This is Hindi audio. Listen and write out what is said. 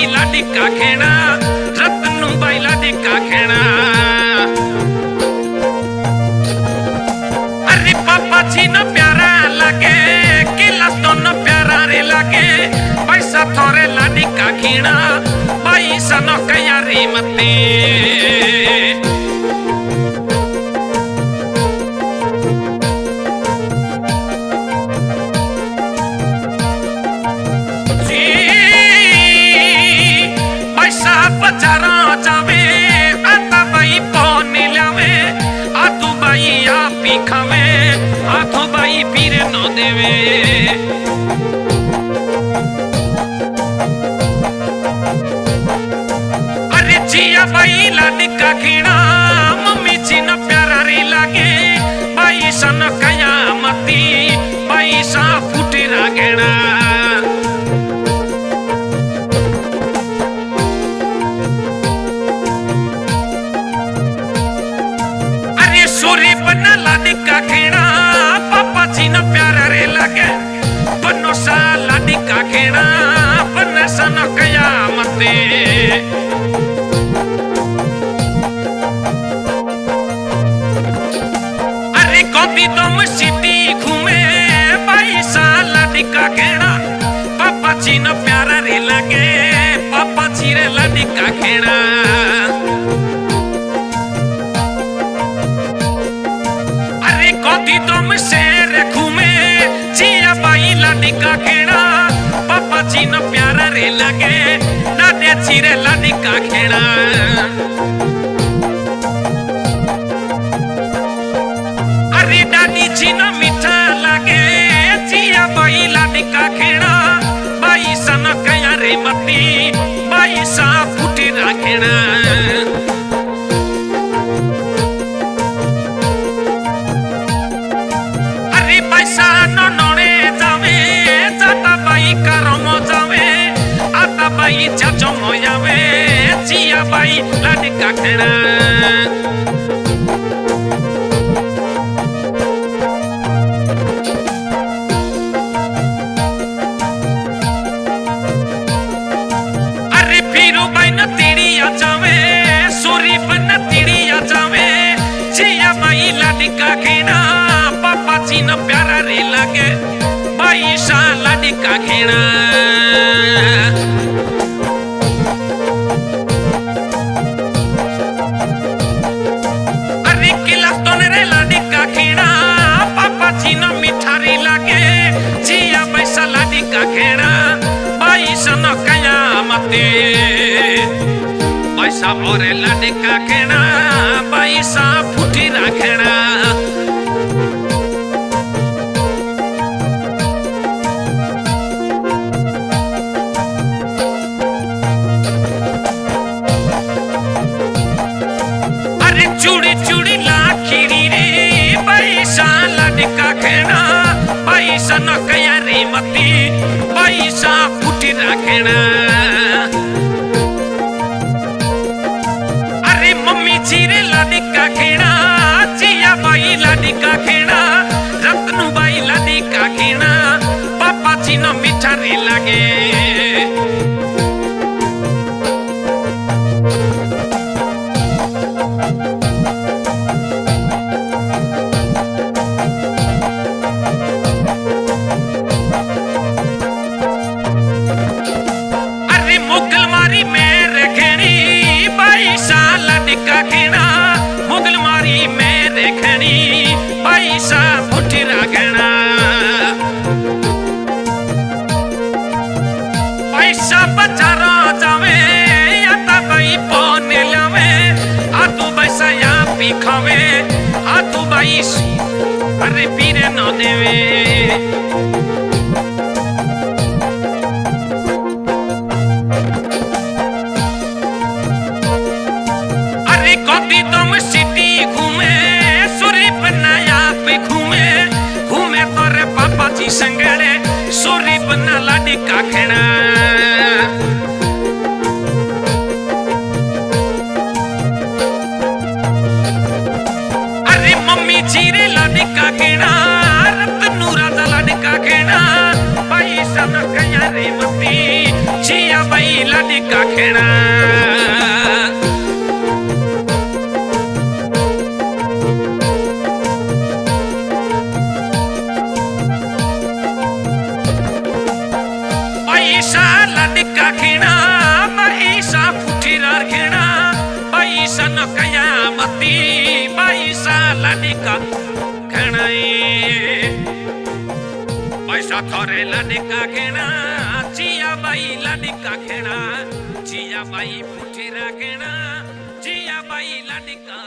बाई लाडी का खेना, रतन बाई लाडी का खेना। अरे पापा जी न प्यारा लगे, गिलास दोनों प्यारा रे लगे, पैसा थोड़े लाडी का खेना, पैसा न कया रे मते। खावे आठो बाई पीर नो देवे। अरे जिया बाई लाडी का खीणा, मम्मी जी न प्यारा रे लागे, बाई सन कयामती, बाई सा फूटी रागेना। अरे सोरी बना लाडी का खेना, पापा जी न प्यारा रे लगे, बनो सा लाडी का खेना, बन सन कयामते। अरे गोदी तुम सिटी घूमे, बाई सा लाडी का खेना, पापा जी न प्यारा रे लगे, पापा जी रे लाडी का खेना। गोदी तुम शेर घूमे, जिया बाई लाडी का खेना, पापा जी न प्यारा रे लगे, दादे जी रे लाडी का खेना। अरे दादी जी न मीठा लगे, जिया बाई लाडी का खेना, बाई सन कया रे मती, बाई सा फूटी राखेना। पैसा नोने जावे, जाता बाई करमो जावे, आता बाई चाचो मोयावे, जिया बाई लाडी का खेना। अरे फिरू बाई न तिड़िया जावे, सोरी बन तिड़िया जावे, जिया बाई लाडी का खेना, पापा जी न प्यारा रे लगे, बाई सा लाडी का खेना। अरे गिलास दोने रे लाडी का खेना, पापा जी न मीठा रे लगे, जिया पैसा लाडी का खेना, बाई सा न कयामते। पैसा भोरे लाडी का खेना, बाई सा फूटी राखेना। चूड़ी चूड़ी लाखीरी रे, पैसा लाडी का खेना, पैसा न कया रे मती, पैसा फूटी राखेना। अरे मम्मी जी रे लाडी का खेना, जिया बाई लाडी का खेना, रतन बाई लाडी का खेना, पापा जी न मीठा रे लगे। मुगल मारी में देखनी, पैसा फूटी रागना। पैसा बचारा जावे, आता बाई पौने लावे, आतू पैसा या पी खावे, आतू बाई अरे पीरे न देवे। गोदी तुम सिटी घूमे, सुरी बनाया पे घूमे, घूमे तोरे पापा जी संगड़े, सुरी बना लाडी का खेना। अरे मम्मी जी रे लाडी का खेना, रतनू राजा लाडी का खेना, पैसा न कया रे मती, जिया बाई लाडिका खेणा बाईसा लाडिका खेणा बाईसा फुटीरार खेणा बाईसा न कयामती बाईसा लाडिका खेणा पैसा थोरे लाडिका खेणा जिया बाई लाडिका खेणा जिया बाई फुटीरा खेणा जिया बाई लाडिका